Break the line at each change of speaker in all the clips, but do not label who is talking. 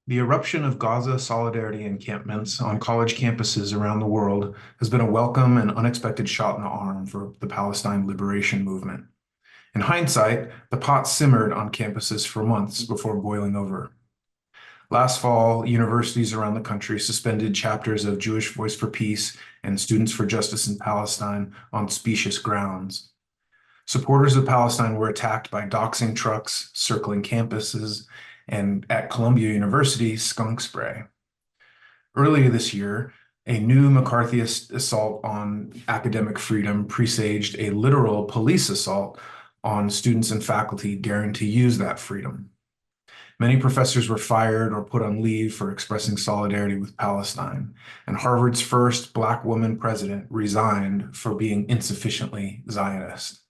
The eruption of Gaza solidarity encampments on college campuses around the world has been a welcome and unexpected shot in the arm for the Palestine liberation movement. In hindsight, the pot simmered on campuses for months before boiling over. Last fall, universities around the country suspended chapters of Jewish Voice for Peace and Students for Justice in Palestine on specious grounds. Supporters of Palestine were attacked by doxing trucks circling campuses and at Columbia University, skunk spray. Earlier this year, a new McCarthyist assault on academic freedom presaged a literal police assault on students and faculty daring to use that freedom. Many professors were fired or put on leave for expressing solidarity with Palestine, and Harvard's first Black woman president resigned for being insufficiently Zionist.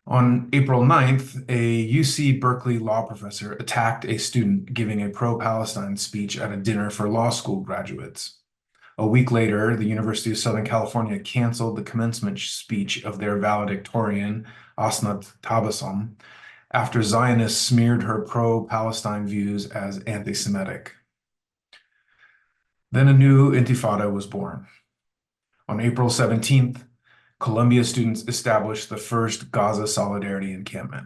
On April 9th, a UC Berkeley law professor attacked a student giving a pro-Palestine speech at a dinner for law school graduates. A week later, the University of Southern California canceled the commencement speech of their valedictorian, Asnat Tabassum, after Zionists smeared her pro-Palestine views as anti-Semitic. Then a new Intifada was born. On April 17th, Columbia students established the first Gaza Solidarity Encampment.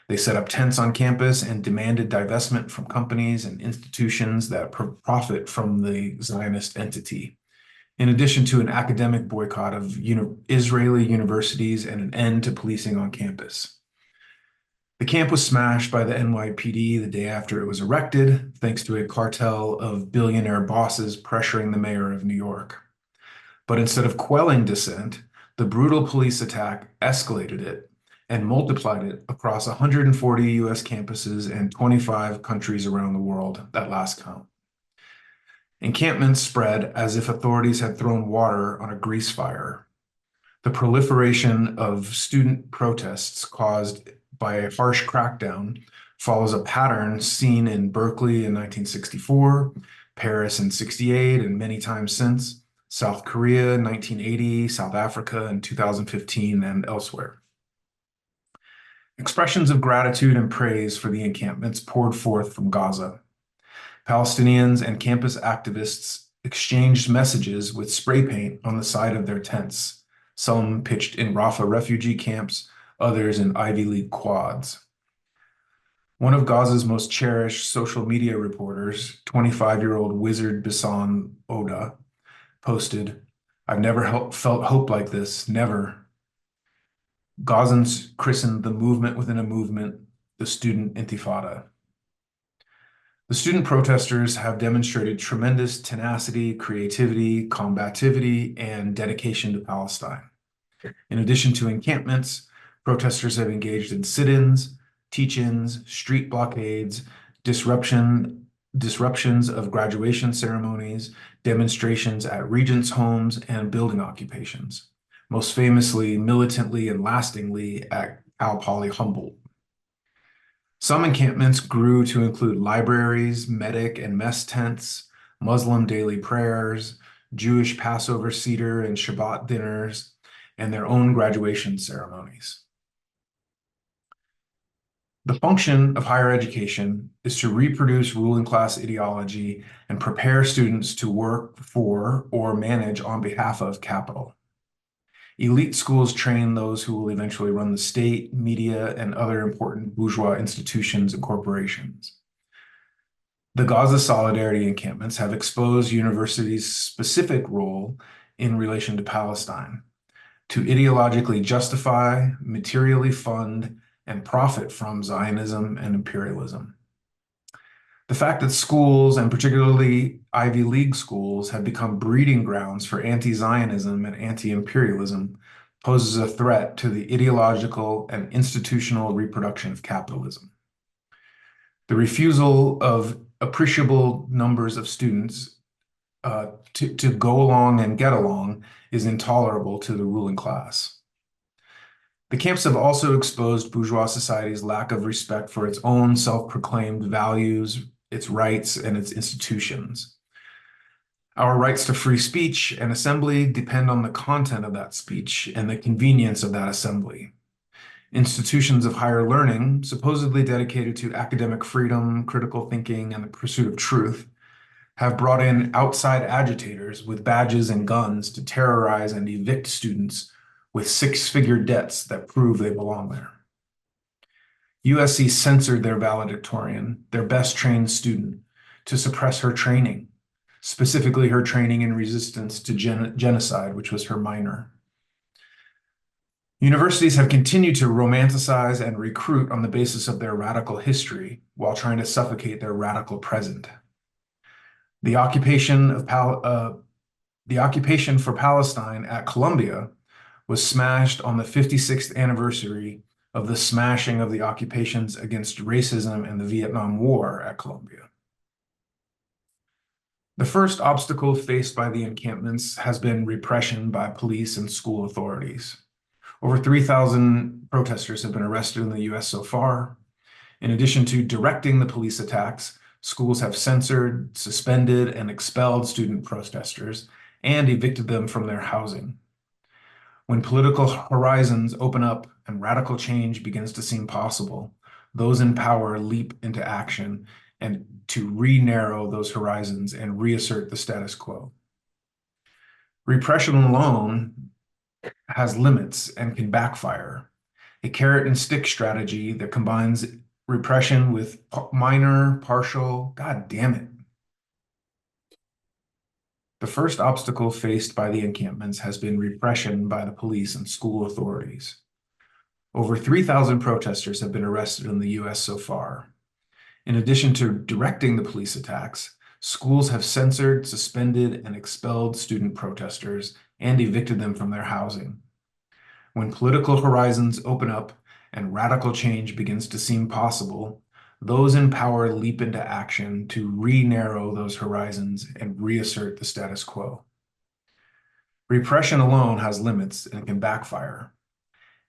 They set up tents on campus and demanded divestment from companies and institutions that profit from the Zionist entity, in addition to an academic boycott of Israeli universities and an end to policing on campus. The camp was smashed by the NYPD the day after it was erected, thanks to a cartel of billionaire bosses pressuring the mayor of New York. But instead of quelling dissent, the brutal police attack escalated it and multiplied it across 140 US campuses and 25 countries around the world at last count. Encampments spread as if authorities had thrown water on a grease fire. The proliferation of student protests caused by a harsh crackdown follows a pattern seen in Berkeley in 1964, Paris in '68, and many times since, South Korea in 1980, South Africa in 2015, and elsewhere. Expressions of gratitude and praise for the encampments poured forth from Gaza. Palestinians and campus activists exchanged messages with spray paint on the side of their tents, some pitched in Rafah refugee camps, others in Ivy League quads. One of Gaza's most cherished social media reporters, 25-year-old Wizard Bisan Oda, posted, "I've never felt hope like this, never." Gazans christened the movement within a movement the Student Intifada. The student protesters have demonstrated tremendous tenacity, creativity, combativity, and dedication to Palestine. In addition to encampments, protesters have engaged in sit-ins, teach-ins, street blockades, disruptions of graduation ceremonies, demonstrations at regents' homes, and building occupations, most famously, militantly, and lastingly at Cal Poly Humboldt. Some encampments grew to include libraries, medic and mess tents, Muslim daily prayers, Jewish Passover Seder and Shabbat dinners, and their own graduation ceremonies. The function of higher education is to reproduce ruling class ideology and prepare students to work for or manage on behalf of capital. Elite schools train those who will eventually run the state, media, and other important bourgeois institutions and corporations. The Gaza Solidarity encampments have exposed universities' specific role in relation to Palestine, to ideologically justify, materially fund, and profit from Zionism and imperialism. The fact that schools, and particularly Ivy League schools, have become breeding grounds for anti-Zionism and anti-imperialism poses a threat to the ideological and institutional reproduction of capitalism. The refusal of appreciable numbers of students to go along and get along is intolerable to the ruling class. The camps have also exposed bourgeois society's lack of respect for its own self-proclaimed values, its rights, and its institutions. Our rights to free speech and assembly depend on the content of that speech and the convenience of that assembly. Institutions of higher learning, supposedly dedicated to academic freedom, critical thinking, and the pursuit of truth, have brought in outside agitators with badges and guns to terrorize and evict students with six-figure debts that prove they belong there. USC censored their valedictorian, their best-trained student, to suppress her training, specifically her training in resistance to genocide, which was her minor. Universities have continued to romanticize and recruit on the basis of their radical history while trying to suffocate their radical present. The occupation for Palestine at Columbia was smashed on the 56th anniversary of the smashing of the occupations against racism and the Vietnam War at Columbia. The first obstacle faced by the encampments has been repression by police and school authorities. Over 3,000 protesters have been arrested in the US so far. In addition to directing the police attacks, schools have censored, suspended, and expelled student protesters and evicted them from their housing. When political horizons open up and radical change begins to seem possible, those in power leap into action and to re-narrow those horizons and reassert the status quo. Repression alone has limits and can backfire. A carrot and stick strategy that combines repression with minor, partial, God damn it. The first obstacle faced by the encampments has been repression by the police and school authorities. Over 3,000 protesters have been arrested in the US so far. In addition to directing the police attacks, schools have censored, suspended, and expelled student protesters and evicted them from their housing. When political horizons open up and radical change begins to seem possible, those in power leap into action to re-narrow those horizons and reassert the status quo. Repression alone has limits and can backfire.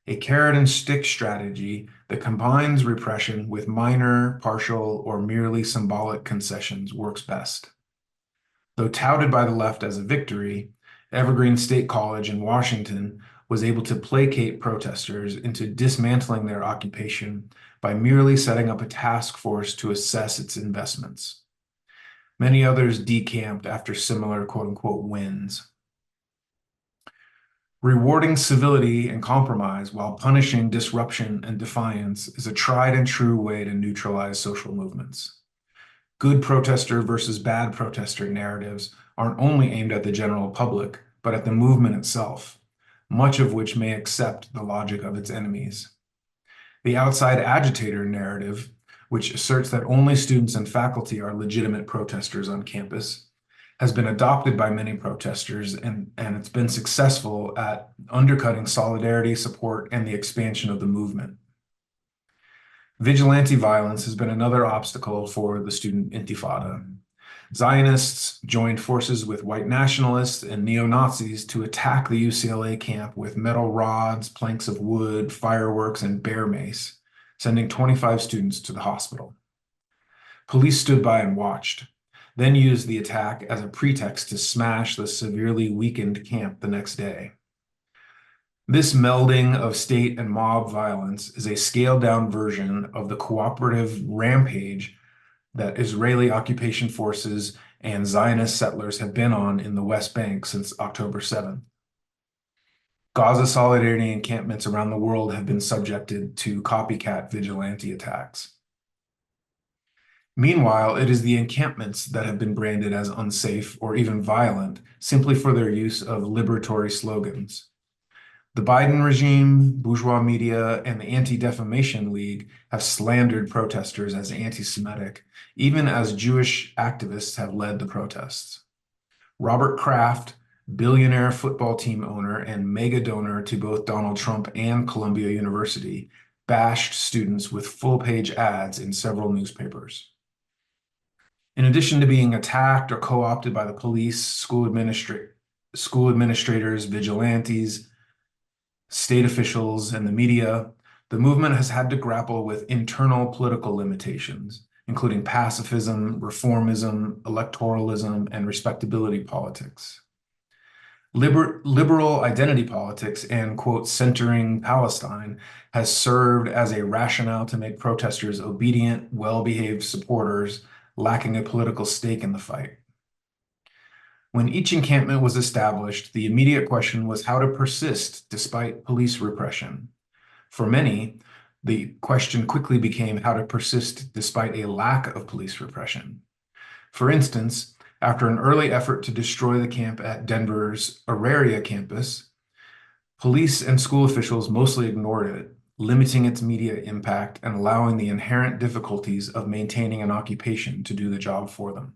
A carrot and stick strategy that combines repression with minor, partial, or merely symbolic concessions works best. Though touted by the left as a victory, Evergreen State College in Washington was able to placate protesters into dismantling their occupation by merely setting up a task force to assess its investments. Many others decamped after similar quote-unquote wins. Rewarding civility and compromise while punishing disruption and defiance is a tried and true way to neutralize social movements. Good protester versus bad protester narratives aren't only aimed at the general public, but at the movement itself, much of which may accept the logic of its enemies. The outside agitator narrative, which asserts that only students and faculty are legitimate protesters on campus, has been adopted by many protesters, and it's been successful at undercutting solidarity, support, and the expansion of the movement. Vigilante violence has been another obstacle for the student intifada. Zionists joined forces with white nationalists and neo-Nazis to attack the UCLA camp with metal rods, planks of wood, fireworks, and bear mace, sending 25 students to the hospital. Police stood by and watched, then used the attack as a pretext to smash the severely weakened camp the next day. This melding of state and mob violence is a scaled-down version of the cooperative rampage that Israeli occupation forces and Zionist settlers have been on in the West Bank since October 7th. Gaza solidarity encampments around the world have been subjected to copycat vigilante attacks. Meanwhile, it is the encampments that have been branded as unsafe or even violent simply for their use of liberatory slogans. The Biden regime, bourgeois media, and the Anti-Defamation League have slandered protesters as anti-Semitic, even as Jewish activists have led the protests. Robert Kraft, billionaire football team owner and mega donor to both Donald Trump and Columbia University, bashed students with full-page ads in several newspapers. In addition to being attacked or co-opted by the police, school administrators, vigilantes, state officials, and the media, the movement has had to grapple with internal political limitations, including pacifism, reformism, electoralism, and respectability politics. Liberal identity politics and, quote, centering Palestine has served as a rationale to make protesters obedient, well-behaved supporters lacking a political stake in the fight. When each encampment was established, the immediate question was how to persist despite police repression. For many, the question quickly became how to persist despite a lack of police repression. For instance, after an early effort to destroy the camp at Denver's Auraria campus, police and school officials mostly ignored it, limiting its media impact and allowing the inherent difficulties of maintaining an occupation to do the job for them.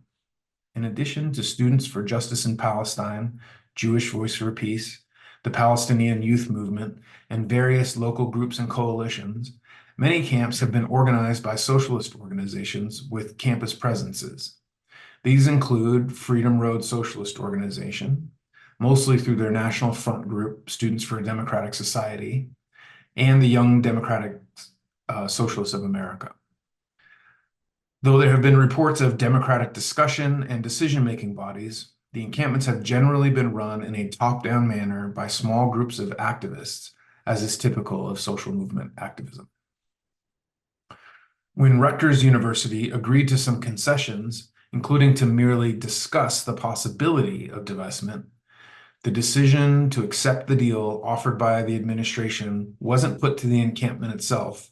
In addition to Students for Justice in Palestine, Jewish Voice for Peace, the Palestinian Youth Movement, and various local groups and coalitions, many camps have been organized by socialist organizations with campus presences. These include Freedom Road Socialist Organization, mostly through their national front group, Students for a Democratic Society, and the Young Democratic Socialists of America. Though there have been reports of democratic discussion and decision-making bodies, the encampments have generally been run in a top-down manner by small groups of activists, as is typical of social movement activism. When Rutgers University agreed to some concessions, including to merely discuss the possibility of divestment, the decision to accept the deal offered by the administration wasn't put to the encampment itself,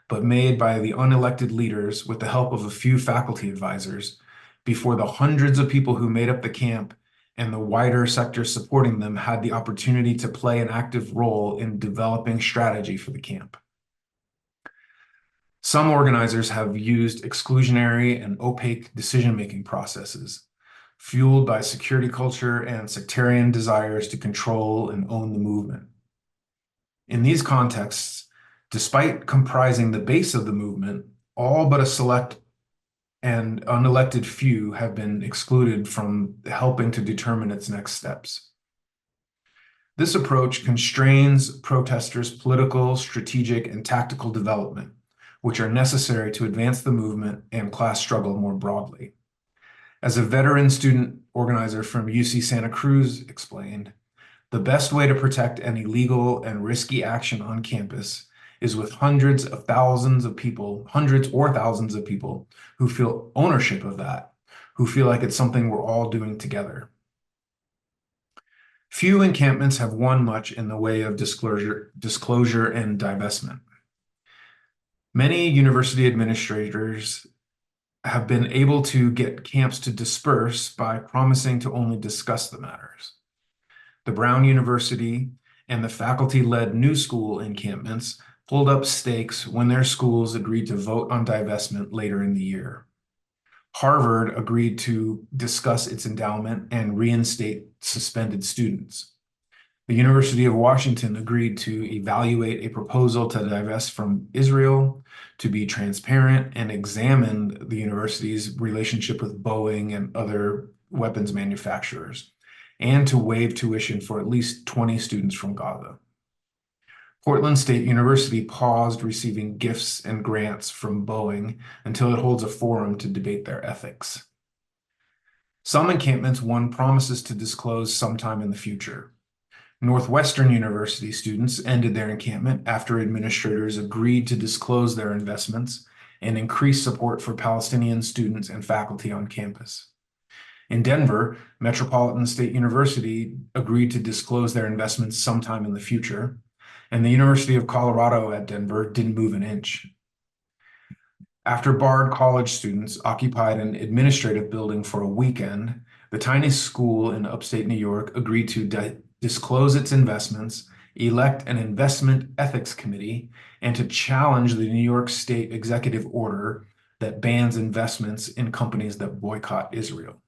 but made by the unelected leaders with the help of a few faculty advisors before the hundreds of people who made up the camp and the wider sector supporting them had the opportunity to play an active role in developing strategy for the camp. Some organizers have used exclusionary and opaque decision-making processes, fueled by security culture and sectarian desires to control and own the movement. In these contexts, despite comprising the base of the movement, all but a select and unelected few have been excluded from helping to determine its next steps. This approach constrains protesters' political, strategic, and tactical development, which are necessary to advance the movement and class struggle more broadly. As a veteran student organizer from UC Santa Cruz explained, the best way to protect any illegal and risky action on campus is with hundreds or thousands of people who feel ownership of that, who feel like it's something we're all doing together. Few encampments have won much in the way of disclosure and divestment. Many university administrators have been able to get camps to disperse by promising to only discuss the matters. The Brown University and the faculty-led New School encampments pulled up stakes when their schools agreed to vote on divestment later in the year. Harvard agreed to discuss its endowment and reinstate suspended students. The University of Washington agreed to evaluate a proposal to divest from Israel, to be transparent, and examine the university's relationship with Boeing and other weapons manufacturers, and to waive tuition for at least 20 students from Gaza. Portland State University paused receiving gifts and grants from Boeing until it holds a forum to debate their ethics. Some encampments won promises to disclose sometime in the future. Northwestern University students ended their encampment after administrators agreed to disclose their investments and increase support for Palestinian students and faculty on campus. In Denver, Metropolitan State University agreed to disclose their investments sometime in the future, and the University of Colorado at Denver didn't move an inch. After Bard College students occupied an administrative building for a weekend, the tiny school in upstate New York agreed to disclose its investments, elect an investment ethics committee, and to challenge the New York State executive order that bans investments in companies that boycott Israel.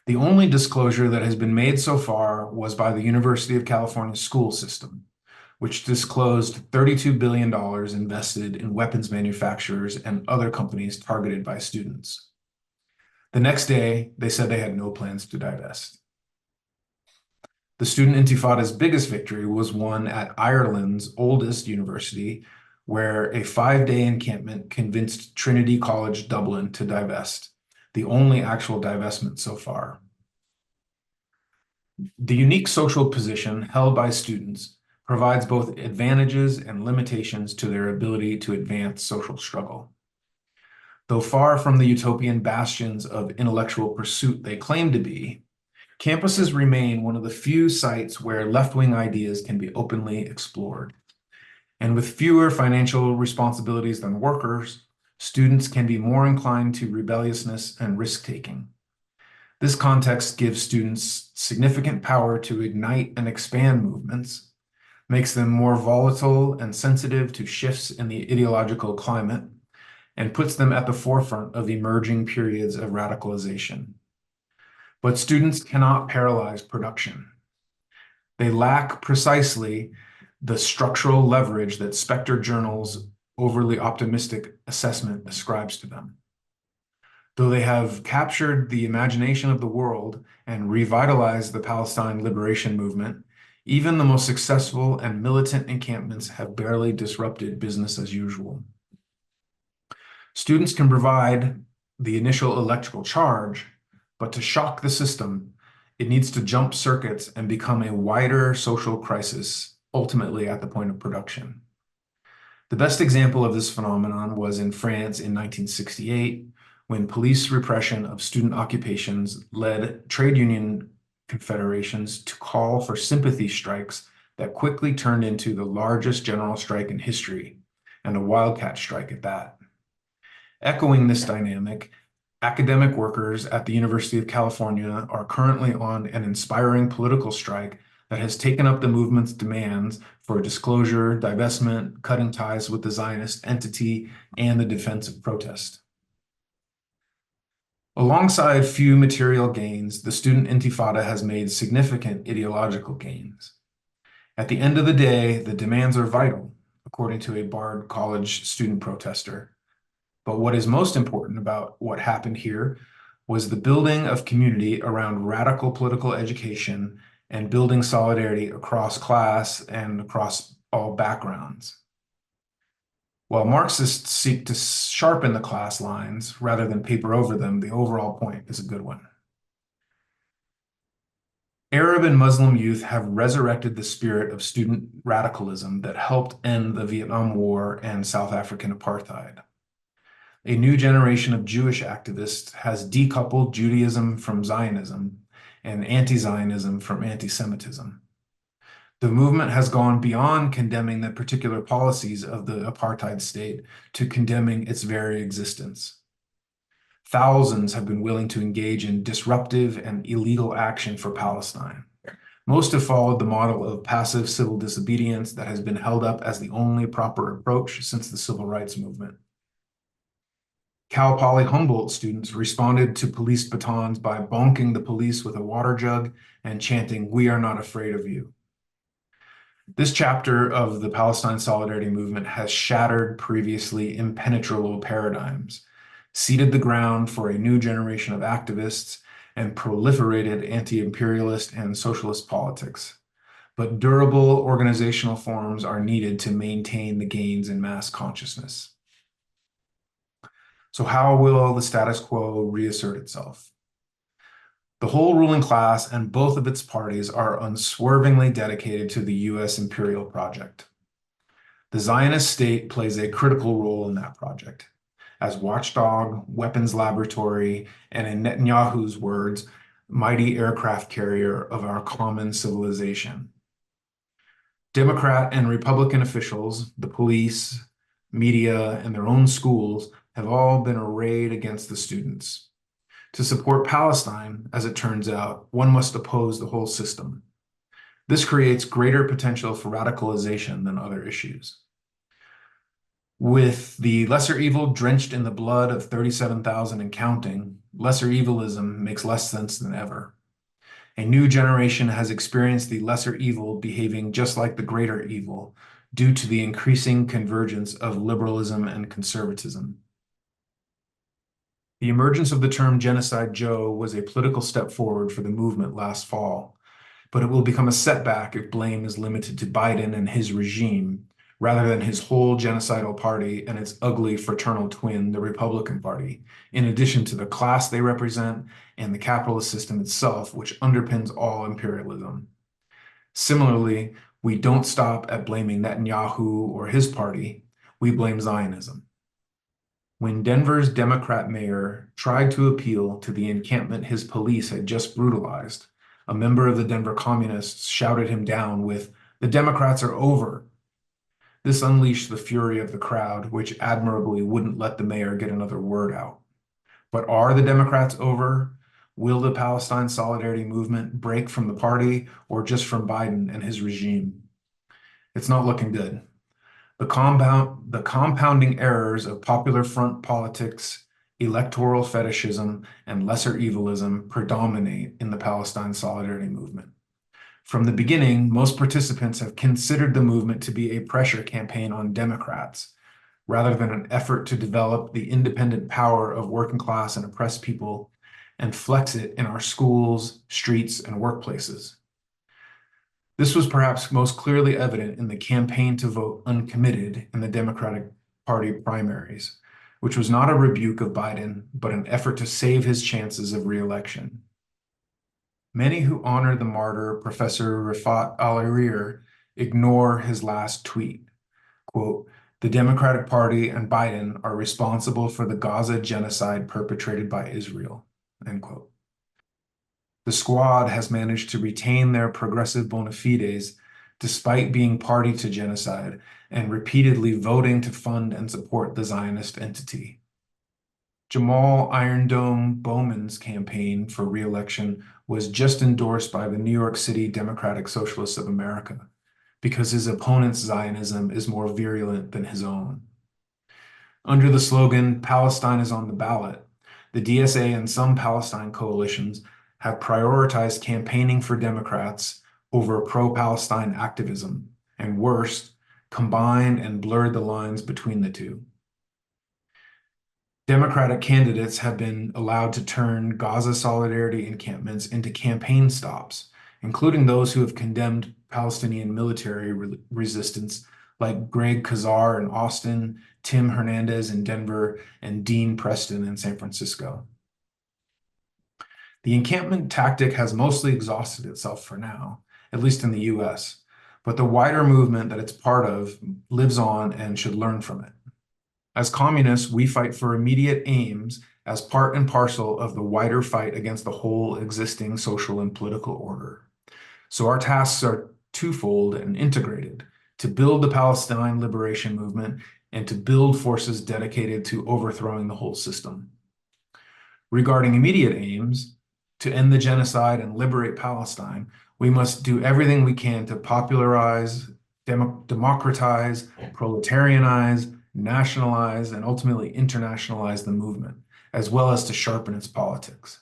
The only disclosure that has been made so far was by the University of California school system, which disclosed $32 billion invested in weapons manufacturers and other companies targeted by students. The next day, they said they had no plans to divest. The Student Intifada's biggest victory was won at Ireland's oldest university, where a 5-day encampment convinced Trinity College Dublin to divest, the only actual divestment so far. The unique social position held by students provides both advantages and limitations to their ability to advance social struggle. Though far from the utopian bastions of intellectual pursuit they claim to be, campuses remain one of the few sites where left-wing ideas can be openly explored. And with fewer financial responsibilities than workers, students can be more inclined to rebelliousness and risk-taking. This context gives students significant power to ignite and expand movements, makes them more volatile and sensitive to shifts in the ideological climate, and puts them at the forefront of emerging periods of radicalization. But students cannot paralyze production. They lack precisely the structural leverage that Spectre Journal's overly optimistic assessment ascribes to them. Though they have captured the imagination of the world and revitalized the Palestine liberation movement, even the most successful and militant encampments have barely disrupted business as usual. Students can provide the initial electrical charge, but to shock the system, it needs to jump circuits and become a wider social crisis, ultimately at the point of production. The best example of this phenomenon was in France in 1968, when police repression of student occupations led trade union confederations to call for sympathy strikes that quickly turned into the largest general strike in history, and a wildcat strike at that. Echoing this dynamic, academic workers at the University of California are currently on an inspiring political strike that has taken up the movement's demands for disclosure, divestment, cutting ties with the Zionist entity, and the defense of protest. Alongside few material gains, the student Intifada has made significant ideological gains. At the end of the day, the demands are vital, according to a Bard College student protester. But what is most important about what happened here was the building of community around radical political education and building solidarity across class and across all backgrounds. While Marxists seek to sharpen the class lines rather than paper over them, the overall point is a good one. Arab and Muslim youth have resurrected the spirit of student radicalism that helped end the Vietnam War and South African apartheid. A new generation of Jewish activists has decoupled Judaism from Zionism and anti-Zionism from anti-Semitism. The movement has gone beyond condemning the particular policies of the apartheid state to condemning its very existence. Thousands have been willing to engage in disruptive and illegal action for Palestine. Most have followed the model of passive civil disobedience that has been held up as the only proper approach since the civil rights movement. Cal Poly Humboldt students responded to police batons by bonking the police with a water jug and chanting, "We are not afraid of you." This chapter of the Palestine Solidarity Movement has shattered previously impenetrable paradigms, seeded the ground for a new generation of activists, and proliferated anti-imperialist and socialist politics. But durable organizational forms are needed to maintain the gains in mass consciousness. So how will the status quo reassert itself? The whole ruling class and both of its parties are unswervingly dedicated to the U.S. imperial project. The Zionist state plays a critical role in that project, as watchdog, weapons laboratory, and in Netanyahu's words, mighty aircraft carrier of our common civilization. Democrat and Republican officials, the police, media, and their own schools have all been arrayed against the students. To support Palestine, as it turns out, one must oppose the whole system. This creates greater potential for radicalization than other issues. With the lesser evil drenched in the blood of 37,000 and counting, lesser evilism makes less sense than ever. A new generation has experienced the lesser evil behaving just like the greater evil due to the increasing convergence of liberalism and conservatism. The emergence of the term Genocide Joe was a political step forward for the movement last fall, but it will become a setback if blame is limited to Biden and his regime, rather than his whole genocidal party and its ugly fraternal twin, the Republican Party, in addition to the class they represent and the capitalist system itself, which underpins all imperialism. Similarly, we don't stop at blaming Netanyahu or his party. We blame Zionism. When Denver's Democrat mayor tried to appeal to the encampment his police had just brutalized, a member of the Denver Communists shouted him down with, "The Democrats are over." This unleashed the fury of the crowd, which admirably wouldn't let the mayor get another word out. But are the Democrats over? Will the Palestine Solidarity Movement break from the party or just from Biden and his regime? It's not looking good. The compounding errors of popular front politics, electoral fetishism, and lesser evilism predominate in the Palestine Solidarity Movement. From the beginning, most participants have considered the movement to be a pressure campaign on Democrats, rather than an effort to develop the independent power of working class and oppressed people and flex it in our schools, streets, and workplaces. This was perhaps most clearly evident in the campaign to vote uncommitted in the Democratic Party primaries, which was not a rebuke of Biden, but an effort to save his chances of re-election. Many who honor the martyr, Professor Rifat Al-Arir, ignore his last tweet. Quote, "The Democratic Party and Biden are responsible for the Gaza genocide perpetrated by Israel," end quote. The squad has managed to retain their progressive bona fides despite being party to genocide and repeatedly voting to fund and support the Zionist entity. Jamal Iron Dome Bowman's campaign for re-election was just endorsed by the New York City Democratic Socialists of America because his opponent's Zionism is more virulent than his own. Under the slogan, "Palestine is on the ballot," the DSA and some Palestine coalitions have prioritized campaigning for Democrats over pro-Palestine activism, and worse, combined and blurred the lines between the two. Democratic candidates have been allowed to turn Gaza solidarity encampments into campaign stops, including those who have condemned Palestinian military resistance, like Greg Kazar in Austin, Tim Hernandez in Denver, and Dean Preston in San Francisco. The encampment tactic has mostly exhausted itself for now, at least in the US, but the wider movement that it's part of lives on and should learn from it. As communists, we fight for immediate aims as part and parcel of the wider fight against the whole existing social and political order. So our tasks are twofold and integrated: to build the Palestine liberation movement and to build forces dedicated to overthrowing the whole system. Regarding immediate aims, to end the genocide and liberate Palestine, we must do everything we can to popularize, democratize, proletarianize, nationalize, and ultimately internationalize the movement, as well as to sharpen its politics.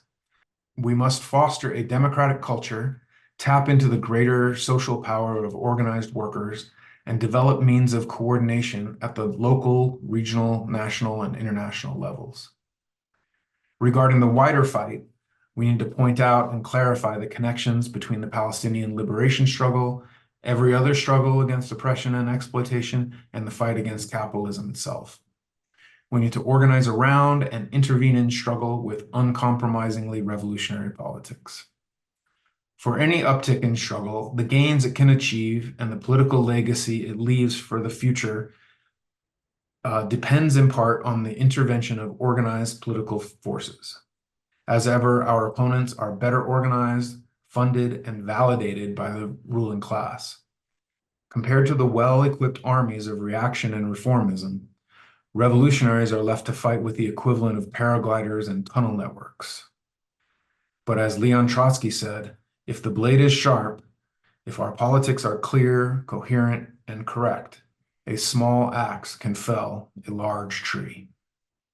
We must foster a democratic culture, tap into the greater social power of organized workers, and develop means of coordination at the local, regional, national, and international levels. Regarding the wider fight, we need to point out and clarify the connections between the Palestinian liberation struggle, every other struggle against oppression and exploitation, and the fight against capitalism itself. We need to organize around and intervene in struggle with uncompromisingly revolutionary politics. For any uptick in struggle, the gains it can achieve and the political legacy it leaves for the future depends in part on the intervention of organized political forces. As ever, our opponents are better organized, funded, and validated by the ruling class. Compared to the well-equipped armies of reaction and reformism, revolutionaries are left to fight with the equivalent of paragliders and tunnel networks. But as Leon Trotsky said, if the blade is sharp, if our politics are clear, coherent, and correct, a small axe can fell a large tree.